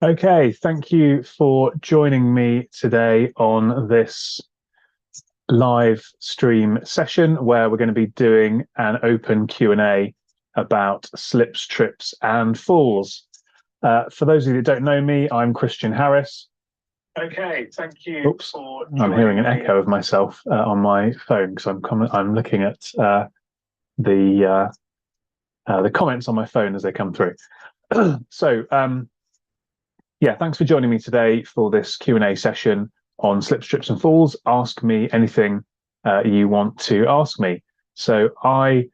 Okay, thank you for joining me today on this live stream session where we're going to be doing an open Q&A about slips, trips and falls. For those of you that don't know me, I'm Christian Harris. Okay, thank you. Oops, I'm hearing an echo of myself on my phone because I'm looking at the comments on my phone as they come through. Yeah, thanks for joining me today for this Q&A session on slips, trips and falls. Ask me anything you want to ask me. So I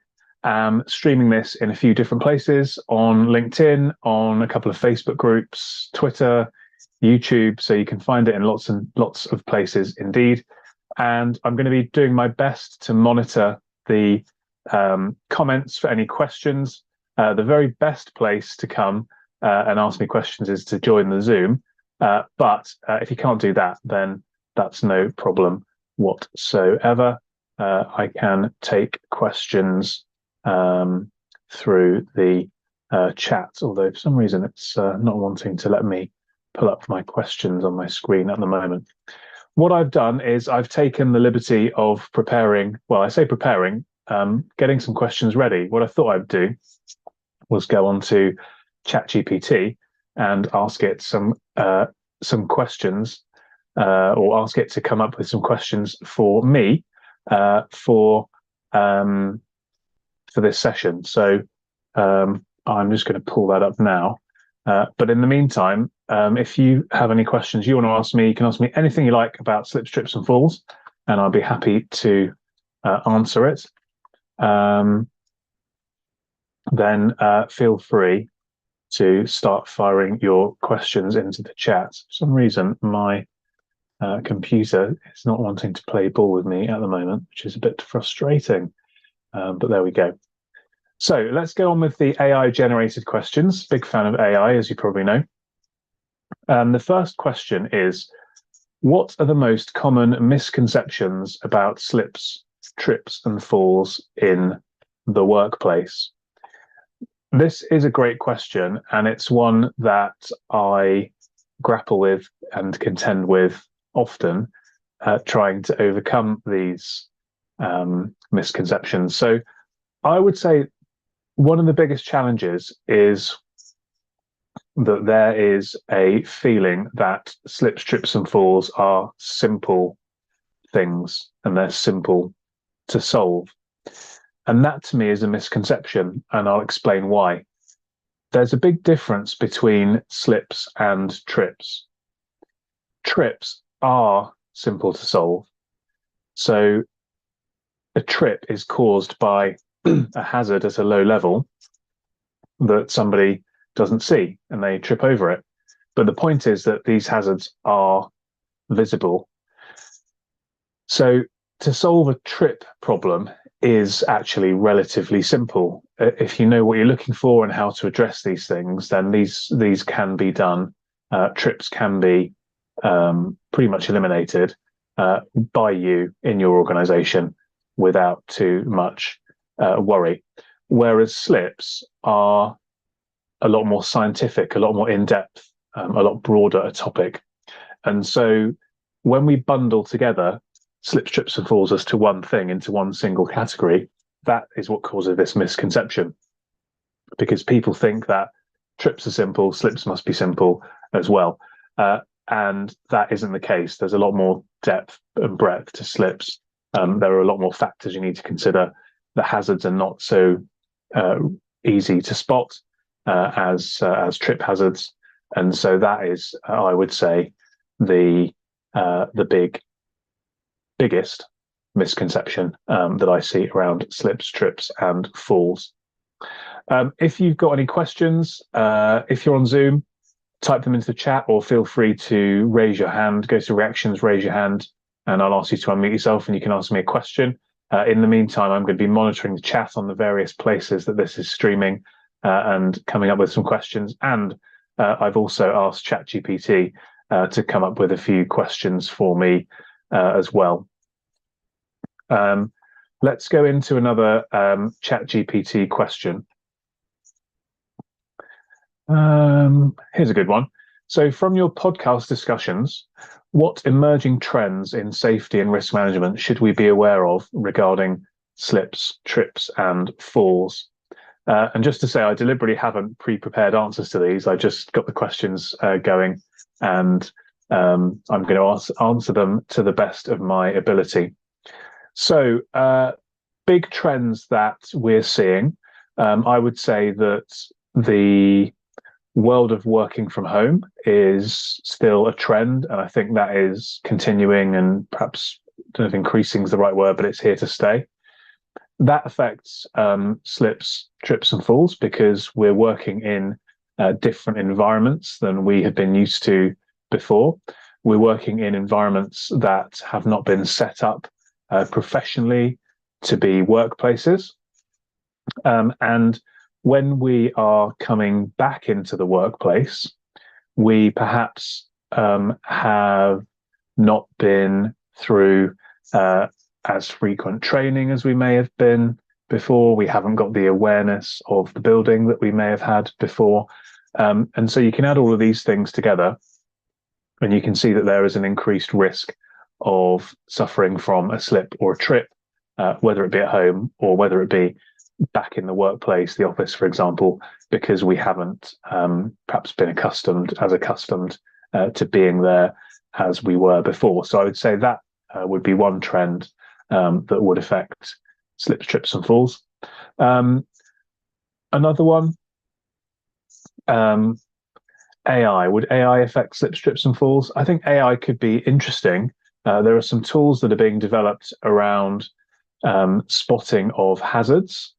am streaming this in a few different places, on LinkedIn, on a couple of Facebook groups, Twitter, YouTube, so you can find it in lots and lots of places indeed. And I'm going to be doing my best to monitor the comments for any questions. The very best place to come and ask me questions is to join the Zoom. But if you can't do that, then that's no problem whatsoever. I can take questions through the chat, although for some reason it's not wanting to let me pull up my questions on my screen at the moment. What I've done is I've taken the liberty of preparing, well, I say preparing, getting some questions ready. What I thought I'd do was go on to ChatGPT and ask it some questions, or ask it to come up with some questions for me for this session. So I'm just going to pull that up now. But in the meantime, if you have any questions you want to ask me, you can ask me anything you like about slips, trips and falls, and I'll be happy to answer it. Then feel free to start firing your questions into the chat. For some reason, my computer is not wanting to play ball with me at the moment, which is a bit frustrating, but there we go. So let's go on with the AI-generated questions. Big fan of AI, as you probably know. The first question is, what are the most common misconceptions about slips, trips and falls in the workplace? This is a great question, and it's one that I grapple with and contend with often, trying to overcome these misconceptions. So I would say one of the biggest challenges is that there is a feeling that slips, trips and falls are simple things and they're simple to solve. And that to me is a misconception, and I'll explain why. There's a big difference between slips and trips. Trips are simple to solve. So a trip is caused by a hazard at a low level that somebody doesn't see and they trip over it. But the point is that these hazards are visible. So to solve a trip problem is actually relatively simple. If you know what you're looking for and how to address these things, then these can be done. Trips can be pretty much eliminated by you in your organization without too much worry. Whereas slips are a lot more scientific, a lot more in-depth, a lot broader a topic. And so when we bundle together slips, trips and falls as to one thing, into one single category, that is what causes this misconception. Because people think that trips are simple, slips must be simple as well. And that isn't the case. There's a lot more depth and breadth to slips. There are a lot more factors you need to consider. The hazards are not so easy to spot as trip hazards. And so that is, I would say, the biggest misconception that I see around slips, trips and falls. If you've got any questions, if you're on Zoom, type them into the chat, or feel free to raise your hand, go to reactions, raise your hand, and I'll ask you to unmute yourself and you can ask me a question. In the meantime, I'm going to be monitoring the chat on the various places that this is streaming and coming up with some questions. And I've also asked ChatGPT to come up with a few questions for me as well. Let's go into another ChatGPT question. Here's a good one. So from your podcast discussions, what emerging trends in safety and risk management should we be aware of regarding slips, trips, and falls? And just to say, I deliberately haven't pre-prepared answers to these. I just got the questions going, and I'm going to answer them to the best of my ability. So, big trends that we're seeing. I would say that the world of working from home is still a trend, and I think that is continuing, and perhaps, I don't know if increasing is the right word, but it's here to stay. That affects slips, trips, and falls because we're working in different environments than we have been used to before. We're working in environments that have not been set up professionally to be workplaces. And when we are coming back into the workplace, we perhaps have not been through as frequent training as we may have been before. We haven't got the awareness of the building that we may have had before. And so you can add all of these things together, and you can see that there is an increased risk of suffering from a slip or a trip, whether it be at home or whether it be back in the workplace, the office, for example, because we haven't perhaps been accustomed to being there as we were before. So I would say that would be one trend that would affect slips, trips, and falls. Another one, AI. Would AI affect slips, trips, and falls? I think AI could be interesting. There are some tools that are being developed around spotting of hazards.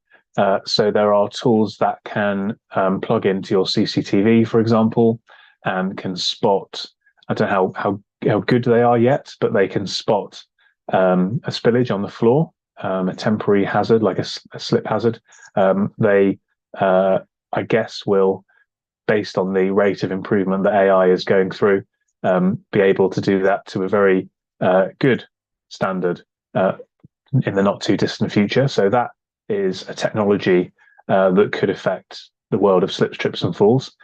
So there are tools that can plug into your CCTV, for example, and can spot, I don't know how good they are yet, but they can spot a spillage on the floor, a temporary hazard, like a slip hazard. They, I guess, will, based on the rate of improvement that AI is going through, be able to do that to a very good standard in the not too distant future. So that is a technology that could affect the world of slips, trips, and falls.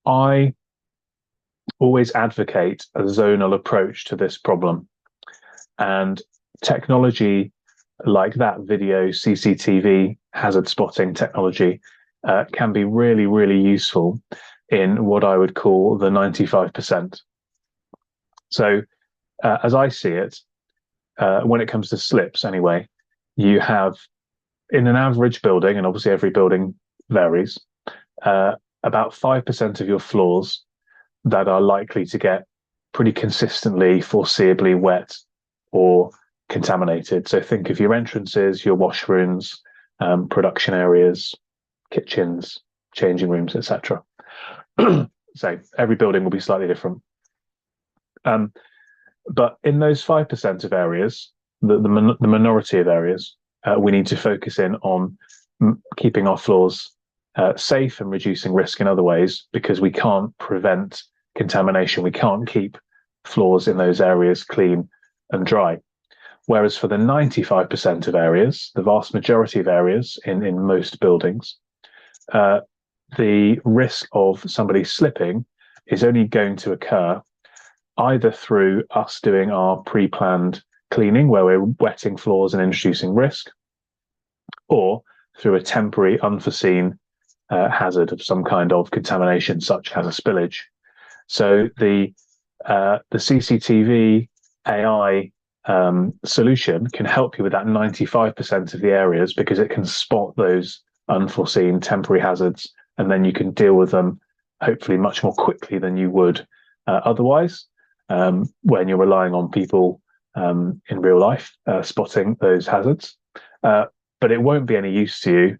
I always advocate a zonal approach to this problem, and technology like that, video, CCTV, hazard spotting technology, can be really, really useful in what I would call the 95%. So as I see it, when it comes to slips anyway, you have, in an average building, and obviously every building varies, about 5% of your floors that are likely to get pretty consistently, foreseeably wet or contaminated. So think of your entrances, your washrooms, production areas, kitchens, changing rooms, etc. So every building will be slightly different. But in those 5% of areas, the minority of areas, we need to focus in on keeping our floors safe and reducing risk in other ways, because we can't prevent contamination. We can't keep floors in those areas clean and dry. Whereas for the 95% of areas, the vast majority of areas in most buildings, the risk of somebody slipping is only going to occur either through us doing our pre-planned cleaning, where we're wetting floors and introducing risk, or through a temporary unforeseen hazard of some kind of contamination, such as a spillage. So the CCTV AI solution can help you with that 95% of the areas, because it can spot those unforeseen temporary hazards, and then you can deal with them hopefully much more quickly than you would otherwise, when you're relying on people in real life spotting those hazards. But it won't be any use to you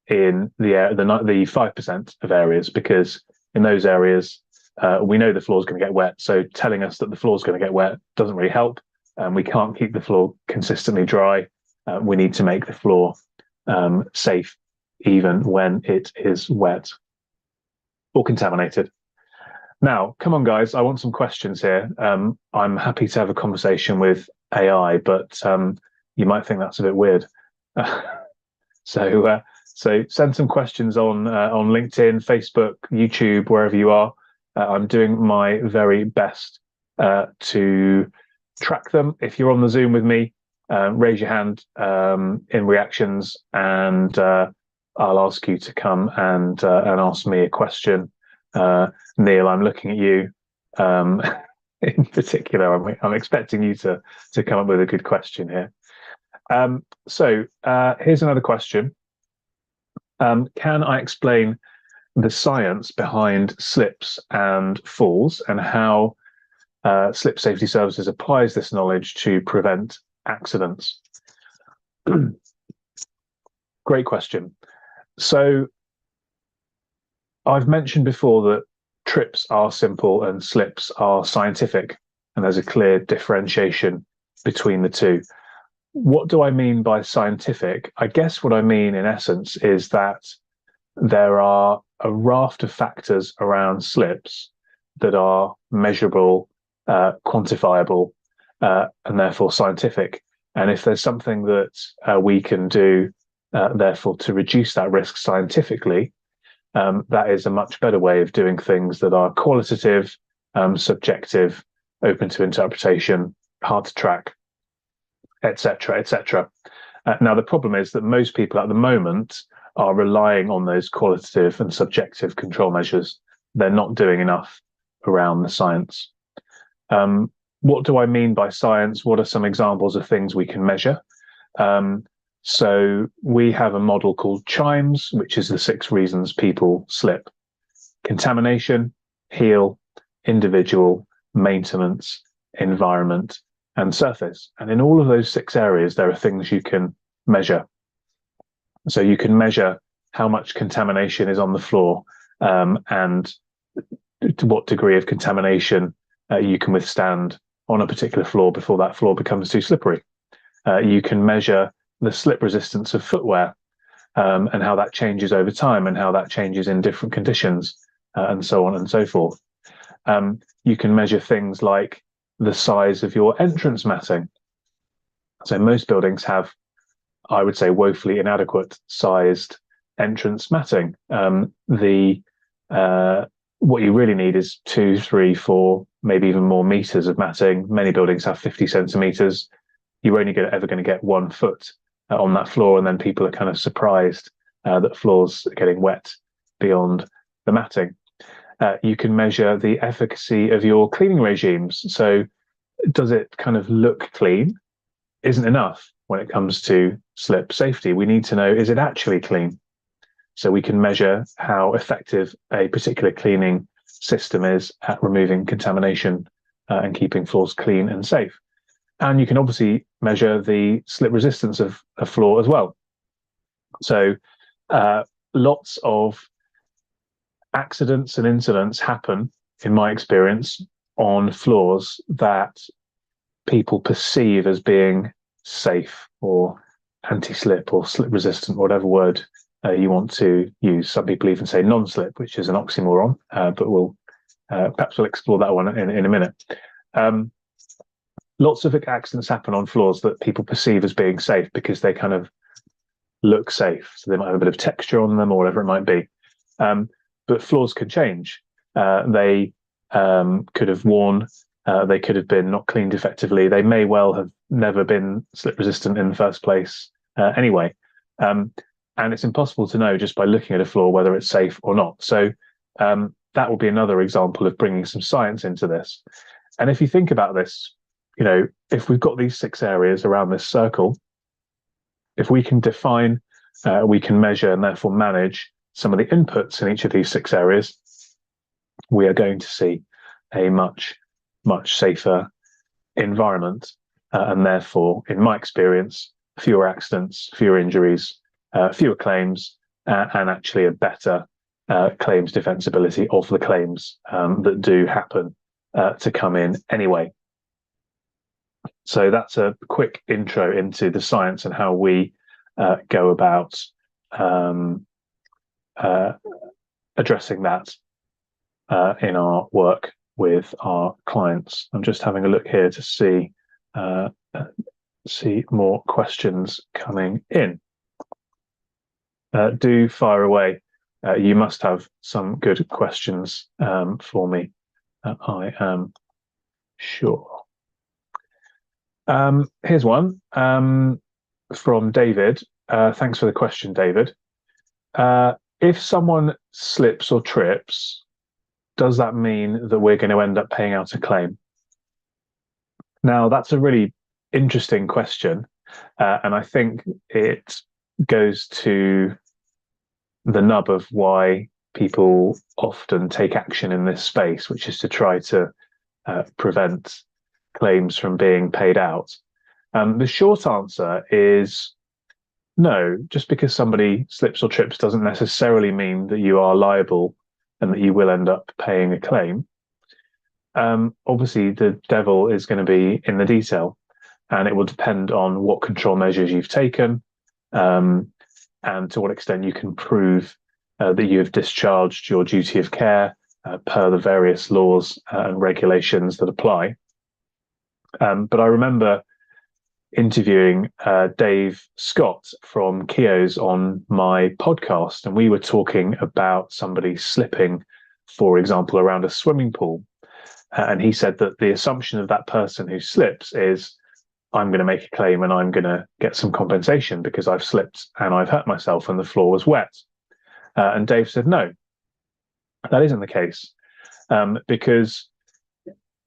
in the 5% of areas, because in those areas we know the floor is going to get wet. So telling us that the floor is going to get wet doesn't really help. We can't keep the floor consistently dry. We need to make the floor safe, even when it is wet or contaminated. Now, come on, guys, I want some questions here. I'm happy to have a conversation with AI, but you might think that's a bit weird. So send some questions on LinkedIn, Facebook, YouTube, wherever you are. I'm doing my very best to track them. If you're on the Zoom with me, raise your hand in reactions, and I'll ask you to come and ask me a question. Neil, I'm looking at you in particular. I'm expecting you to come up with a good question here. So here's another question. Can I explain the science behind slips and falls, and how Slip Safety Services applies this knowledge to prevent accidents? Great question. So I've mentioned before that trips are simple and slips are scientific, and there's a clear differentiation between the two. What do I mean by scientific? I guess what I mean in essence is that there are a raft of factors around slips that are measurable, quantifiable, and therefore scientific. And if there's something that we can do, therefore, to reduce that risk scientifically, that is a much better way of doing things that are qualitative, subjective, open to interpretation, hard to track, etc., etc. Now, the problem is that most people at the moment are relying on those qualitative and subjective control measures. They're not doing enough around the science. What do I mean by science? What are some examples of things we can measure? So we have a model called CHIMES, which is the 6 reasons people slip: contamination, heel, individual, maintenance, environment, and surface. And in all of those 6 areas, there are things you can measure. So you can measure how much contamination is on the floor, and to what degree of contamination you can withstand on a particular floor before that floor becomes too slippery. You can measure the slip resistance of footwear, and how that changes over time, and how that changes in different conditions, and so on and so forth. You can measure things like the size of your entrance matting. So most buildings have, I would say, woefully inadequate sized entrance matting. What you really need is 2, 3, 4, maybe even more meters of matting. Many buildings have 50 centimeters. You're only ever going to get 1 foot on that floor, and then people are kind of surprised that floors are getting wet beyond the matting. You can measure the efficacy of your cleaning regimes. So does it kind of look clean? Isn't enough when it comes to slip safety. We need to know, is it actually clean? So we can measure how effective a particular cleaning system is at removing contamination and keeping floors clean and safe. And you can obviously measure the slip resistance of a floor as well. So lots of accidents and incidents happen, in my experience, on floors that people perceive as being safe or anti-slip or slip resistant, whatever word you want to use. Some people even say non-slip, which is an oxymoron, but we'll perhaps we'll explore that one in a minute. Lots of accidents happen on floors that people perceive as being safe because they kind of look safe. So they might have a bit of texture on them or whatever it might be. But floors can change. They could have worn, they could have been not cleaned effectively. They may well have never been slip resistant in the first place anyway. And it's impossible to know just by looking at a floor whether it's safe or not. So that will be another example of bringing some science into this. And if you think about this, you know, if we've got these 6 areas around this circle, if we can define, we can measure and therefore manage some of the inputs in each of these 6 areas, we are going to see a much, much safer environment. And therefore, in my experience, fewer accidents, fewer injuries, fewer claims, and actually a better claims defensibility of the claims that do happen to come in anyway. So that's a quick intro into the science and how we go about addressing that in our work with our clients. I'm just having a look here to see more questions coming in. Do fire away. you must have some good questions for me. I am sure. Here's one from David. Thanks for the question, David. If someone slips or trips, does that mean that we're going to end up paying out a claim? Now, that's a really interesting question, and I think it goes to the nub of why people often take action in this space, which is to try to prevent claims from being paid out. The short answer is no. Just because somebody slips or trips doesn't necessarily mean that you are liable and that you will end up paying a claim. Obviously, the devil is going to be in the detail, and it will depend on what control measures you've taken, and to what extent you can prove that you have discharged your duty of care per the various laws and regulations that apply. But I remember interviewing Dave Scott from Keogh's on my podcast, and we were talking about somebody slipping, for example, around a swimming pool. And he said that the assumption of that person who slips is, I'm going to make a claim and I'm going to get some compensation because I've slipped and I've hurt myself and the floor was wet. And Dave said, no, that isn't the case, because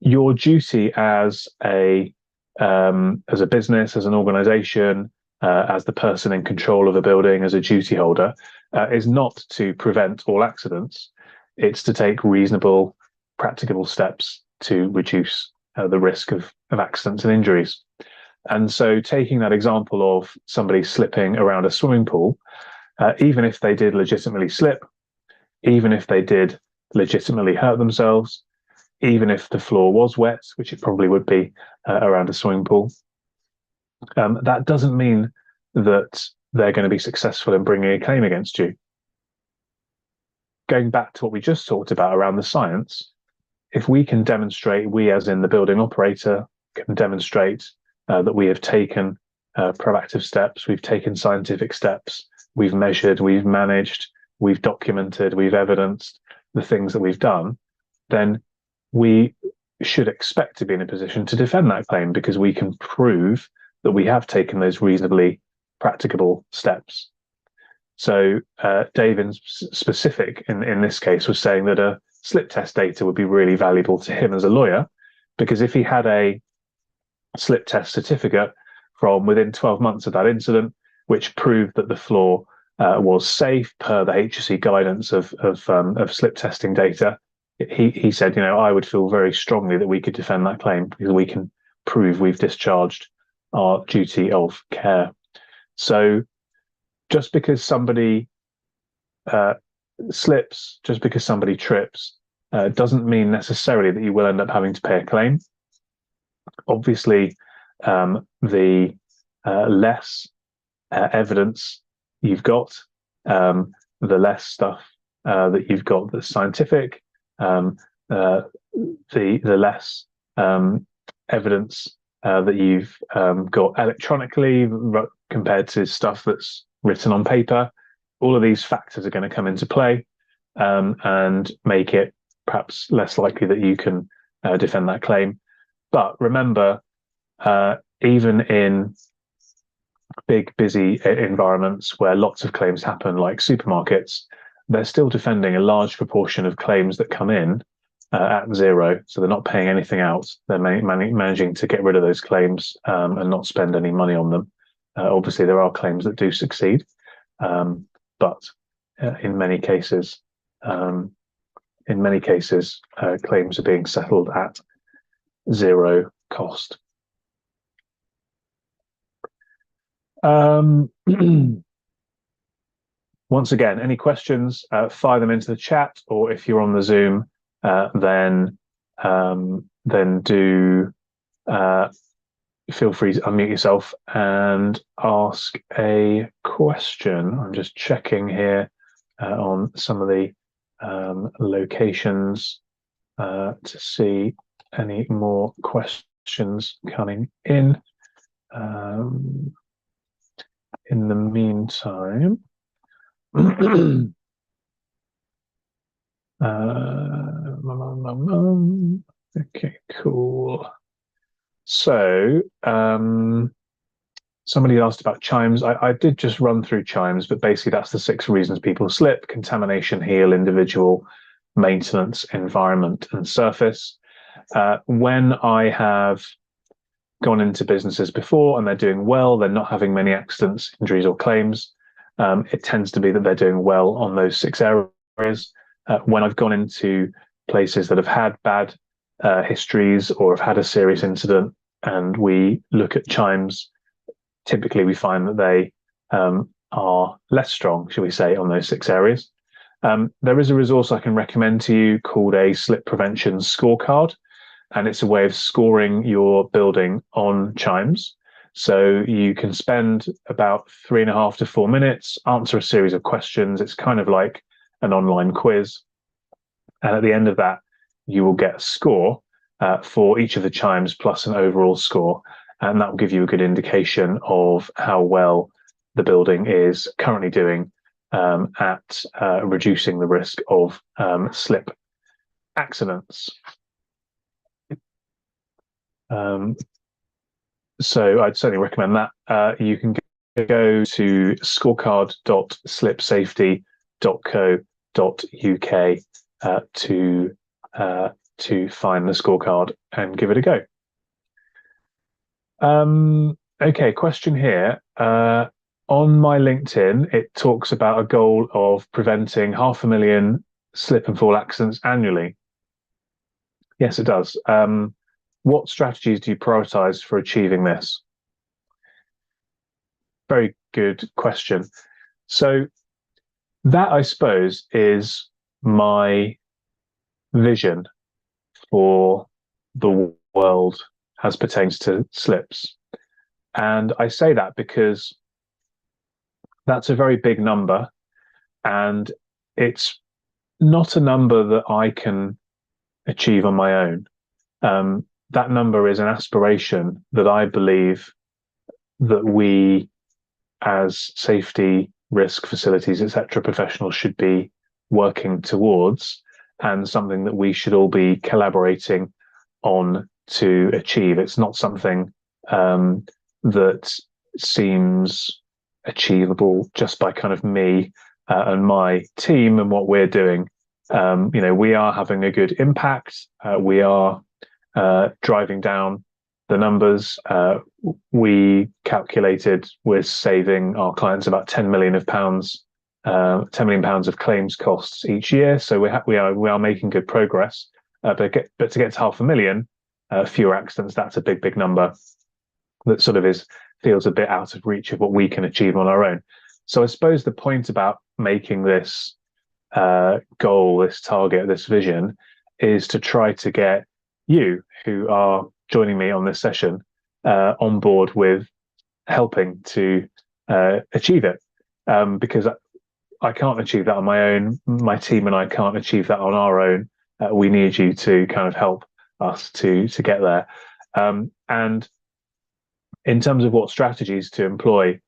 your duty as a business, as an organization, as the person in control of a building, as a duty holder, is not to prevent all accidents. It's to take reasonable, practicable steps to reduce the risk of accidents and injuries. And so taking that example of somebody slipping around a swimming pool, even if they did legitimately slip, even if they did legitimately hurt themselves, even if the floor was wet, which it probably would be around a swimming pool, that doesn't mean that they're going to be successful in bringing a claim against you. Going back to what we just talked about around the science, if we can demonstrate, we as in the building operator can demonstrate that we have taken proactive steps, we've taken scientific steps, we've measured, we've managed, we've documented, we've evidenced the things that we've done, then we should expect to be in a position to defend that claim because we can prove that we have taken those reasonably practicable steps. So Dave in specific in this case was saying that a slip test data would be really valuable to him as a lawyer, because if he had a slip test certificate from within 12 months of that incident, which proved that the floor was safe per the HSE guidance of slip testing data, he said, I would feel very strongly that we could defend that claim because we can prove we've discharged our duty of care. So just because somebody slips, just because somebody trips, doesn't mean necessarily that you will end up having to pay a claim. Obviously, the less evidence you've got, the less stuff that you've got that's scientific, the less evidence that you've got electronically compared to stuff that's written on paper. All of these factors are going to come into play and make it perhaps less likely that you can defend that claim. But remember, even in big, busy environments where lots of claims happen, like supermarkets, they're still defending a large proportion of claims that come in at zero. So they're not paying anything out. They're managing to get rid of those claims and not spend any money on them. Obviously, there are claims that do succeed, but in many cases, claims are being settled at zero cost. Once again, any questions, fire them into the chat, or if you're on the Zoom, then do feel free to unmute yourself and ask a question. I'm just checking here on some of the locations to see any more questions coming in. In the meantime, Okay, cool. So, somebody asked about chimes. I did just run through chimes, but basically that's the 6 reasons people slip: contamination, heel, individual, maintenance, environment, and surface. When I have gone into businesses before and they're doing well, they're not having many accidents, injuries, or claims. It tends to be that they're doing well on those 6 areas. When I've gone into places that have had bad histories or have had a serious incident and we look at chimes, typically we find that they are less strong, shall we say, on those 6 areas. There is a resource I can recommend to you called a slip prevention scorecard, and it's a way of scoring your building on chimes. So you can spend about 3.5 to 4 minutes, answer a series of questions. It's kind of like an online quiz. And at the end of that, you will get a score for each of the chimes plus an overall score. And that will give you a good indication of how well the building is currently doing at reducing the risk of slip accidents. So I'd certainly recommend that. You can go to scorecard.slipsafety.co.uk to find the scorecard and give it a go. Okay, question here. On my LinkedIn, it talks about a goal of preventing 500,000 slip and fall accidents annually. Yes, it does. What strategies do you prioritize for achieving this? Very good question. So that, I suppose, is my vision for the world as pertains to slips. And I say that because that's a very big number, and it's not a number that I can achieve on my own. That number is an aspiration that I believe that we, as safety, risk, facilities, etc., professionals should be working towards, and something that we should all be collaborating on to achieve. It's not something that seems achievable just by kind of me and my team and what we're doing. We are having a good impact. We are driving down the numbers. We calculated we're saving our clients about £10 million of claims costs each year. So we are making good progress. But to get to 500,000 fewer accidents, that's a big number that sort of feels a bit out of reach of what we can achieve on our own. So I suppose the point about making this goal, this target, this vision, is to try to get you, who are joining me on this session, on board with helping to achieve it. Because I can't achieve that on my own. My team and I can't achieve that on our own. We need you to kind of help us to get there. And in terms of what strategies to employ,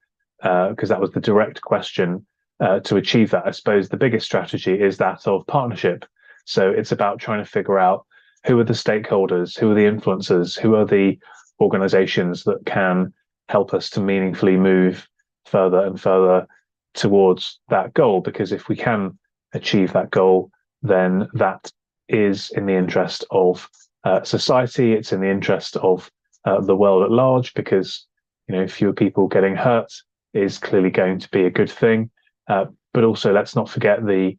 because that was the direct question, to achieve that, I suppose the biggest strategy is that of partnership. So it's about trying to figure out who are the stakeholders, who are the influencers, who are the organizations that can help us to meaningfully move further and further towards that goal. Because if we can achieve that goal, then that is in the interest of society. It's in the interest of the world at large, because fewer people getting hurt is clearly going to be a good thing. But also, let's not forget the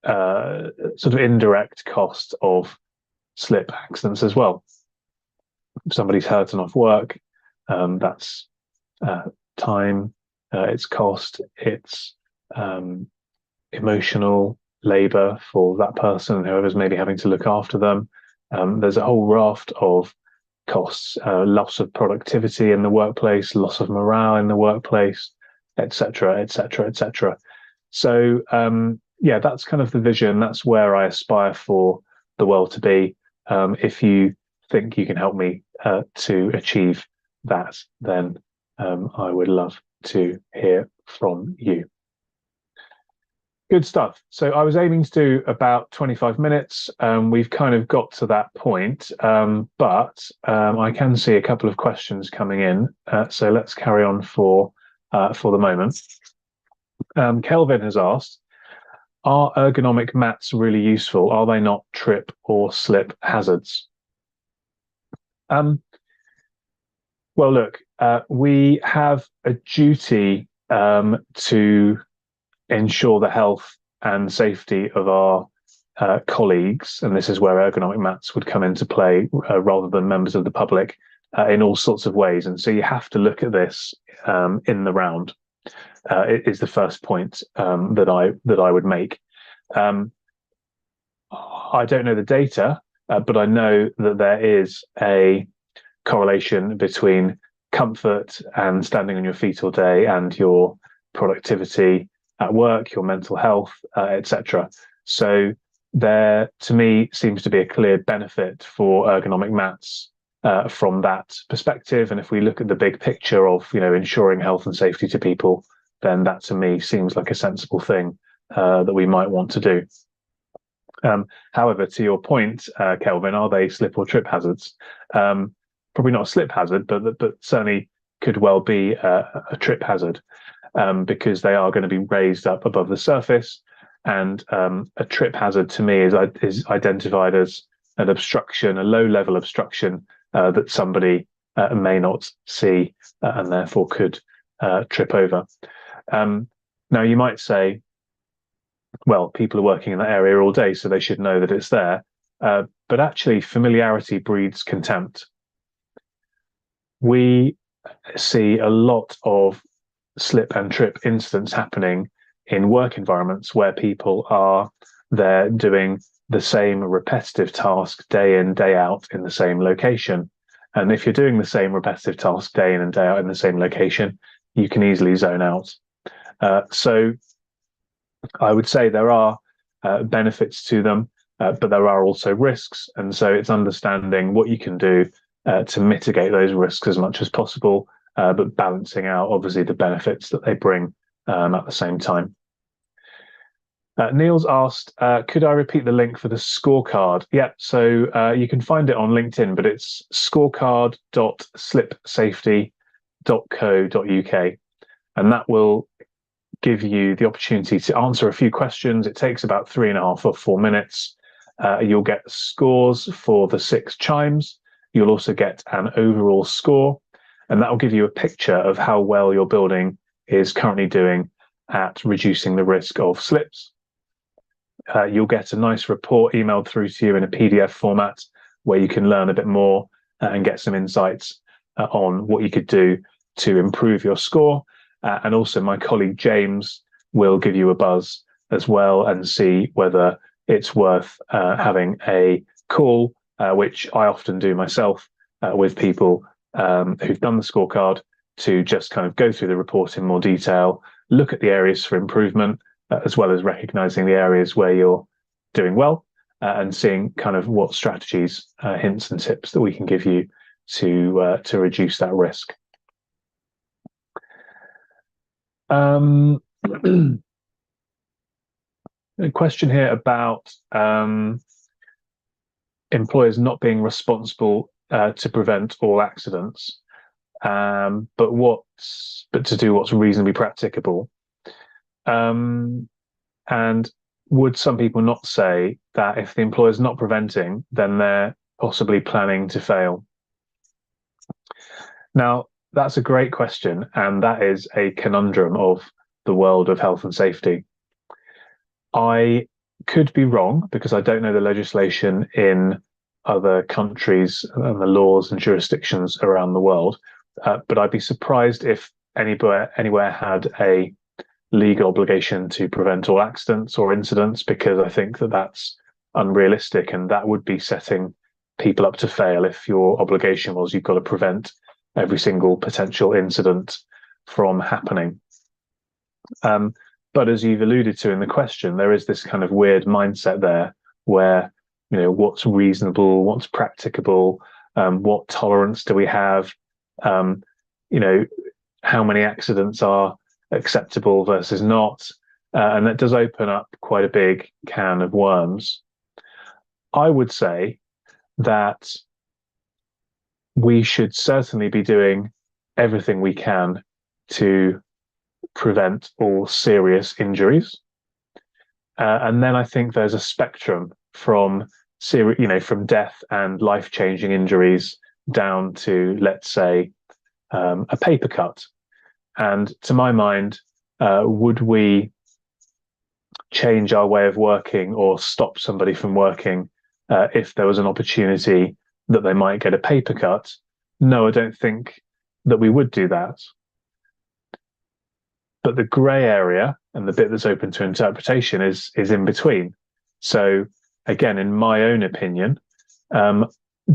sort of indirect cost of slip accidents as well. If somebody's hurting off work, that's time, it's cost, it's emotional labor for that person, whoever's maybe having to look after them. There's a whole raft of costs, loss of productivity in the workplace, loss of morale in the workplace, etc., etc., etc. So yeah, that's kind of the vision. That's where I aspire for the world to be. If you think you can help me to achieve that, then I would love to hear from you. Good stuff. So I was aiming to do about 25 minutes. We've kind of got to that point, but I can see a couple of questions coming in. So let's carry on for the moment. Kelvin has asked, are ergonomic mats really useful? Are they not trip or slip hazards? Well, look, we have a duty to ensure the health and safety of our colleagues, and this is where ergonomic mats would come into play rather than members of the public in all sorts of ways. And so you have to look at this in the round. It is the first point that I would make. I don't know the data, but I know that there is a correlation between comfort and standing on your feet all day and your productivity at work, your mental health, etc. So there, to me, seems to be a clear benefit for ergonomic mats from that perspective. And if we look at the big picture of, ensuring health and safety to people, then that to me seems like a sensible thing that we might want to do. However, to your point, Kelvin, are they slip or trip hazards? Probably not a slip hazard, but certainly could well be a trip hazard because they are going to be raised up above the surface. And a trip hazard to me is identified as an obstruction, a low-level obstruction that somebody may not see and therefore could trip over. Now, you might say, well, people are working in that area all day, so they should know that it's there. But actually, familiarity breeds contempt. We see a lot of slip and trip incidents happening in work environments where people are there doing the same repetitive task day in, day out in the same location. And if you're doing the same repetitive task day in and day out in the same location, you can easily zone out. So I would say there are benefits to them, but there are also risks. And so it's understanding what you can do to mitigate those risks as much as possible, but balancing out, obviously, the benefits that they bring at the same time. Neil's asked, could I repeat the link for the scorecard? Yeah, so you can find it on LinkedIn, but it's scorecard.slipsafety.co.uk. And that will give you the opportunity to answer a few questions. It takes about 3.5 or 4 minutes. You'll get scores for the 6 chimes. You'll also get an overall score, and that will give you a picture of how well your building is currently doing at reducing the risk of slips. You'll get a nice report emailed through to you in a PDF format where you can learn a bit more and get some insights on what you could do to improve your score. And also my colleague James will give you a buzz as well and see whether it's worth having a call, which I often do myself with people who've done the scorecard, to just kind of go through the report in more detail, look at the areas for improvement, as well as recognizing the areas where you're doing well and seeing kind of what strategies, hints and tips that we can give you to reduce that risk. A question here about employers not being responsible to prevent all accidents, but to do what's reasonably practicable. And would some people not say that if the employer's not preventing, then they're possibly planning to fail? Now, that's a great question, and that is a conundrum of the world of health and safety. I could be wrong because I don't know the legislation in other countries and the laws and jurisdictions around the world, but I'd be surprised if anywhere had a legal obligation to prevent all accidents or incidents, because I think that that's unrealistic, and that would be setting people up to fail if your obligation was you've got to prevent every single potential incident from happening. But as you've alluded to in the question, there is this kind of weird mindset there where, what's reasonable, what's practicable, what tolerance do we have, how many accidents are acceptable versus not. and that does open up quite a big can of worms. I would say that we should certainly be doing everything we can to prevent all serious injuries. And then I think there's a spectrum from from death and life-changing injuries down to, let's say, a paper cut. And to my mind, would we change our way of working or stop somebody from working if there was an opportunity that they might get a paper cut? No, I don't think that we would do that. But the grey area and the bit that's open to interpretation is in between. So again, in my own opinion,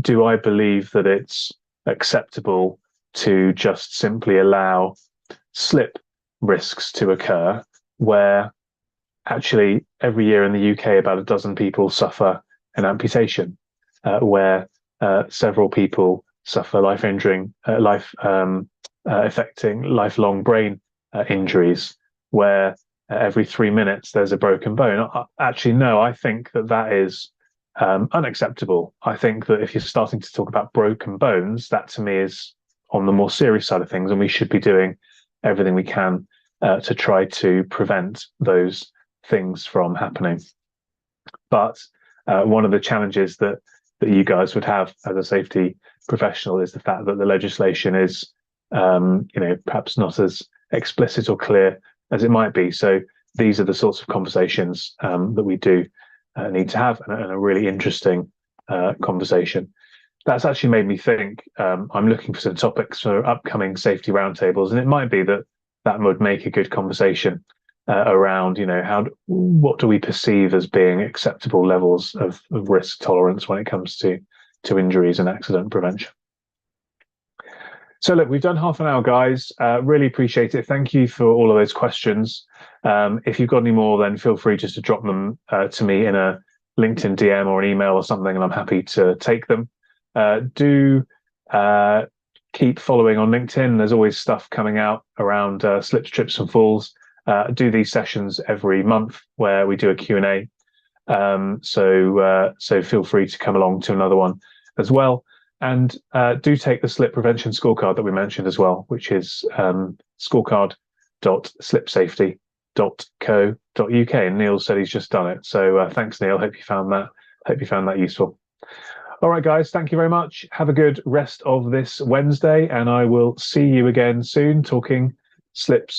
do I believe that it's acceptable to just simply allow slip risks to occur, where actually every year in the UK about a dozen people suffer an amputation, where several people suffer affecting lifelong brain injuries, where every 3 minutes there's a broken bone? Actually, no, I think that is unacceptable. I think that if you're starting to talk about broken bones, that to me is on the more serious side of things, and we should be doing everything we can to try to prevent those things from happening. But one of the challenges that you guys would have as a safety professional is the fact that the legislation is perhaps not as explicit or clear as it might be. So these are the sorts of conversations that we do need to have, and a really interesting conversation. That's actually made me think. I'm looking for some topics for upcoming safety roundtables, and it might be that would make a good conversation around, what do we perceive as being acceptable levels of risk tolerance when it comes to injuries and accident prevention. So look, we've done half an hour, guys. Really appreciate it. Thank you for all of those questions. If you've got any more, then feel free just to drop them to me in a LinkedIn DM or an email or something, and I'm happy to take them. Do keep following on LinkedIn. There's always stuff coming out around slips, trips and falls. Do these sessions every month where we do a Q&A. So feel free to come along to another one as well. And do take the slip prevention scorecard that we mentioned as well, which is scorecard.slipsafety.co.uk. And Neil said he's just done it. So thanks, Neil. Hope you found that useful. All right, guys, thank you very much. Have a good rest of this Wednesday, and I will see you again soon talking slips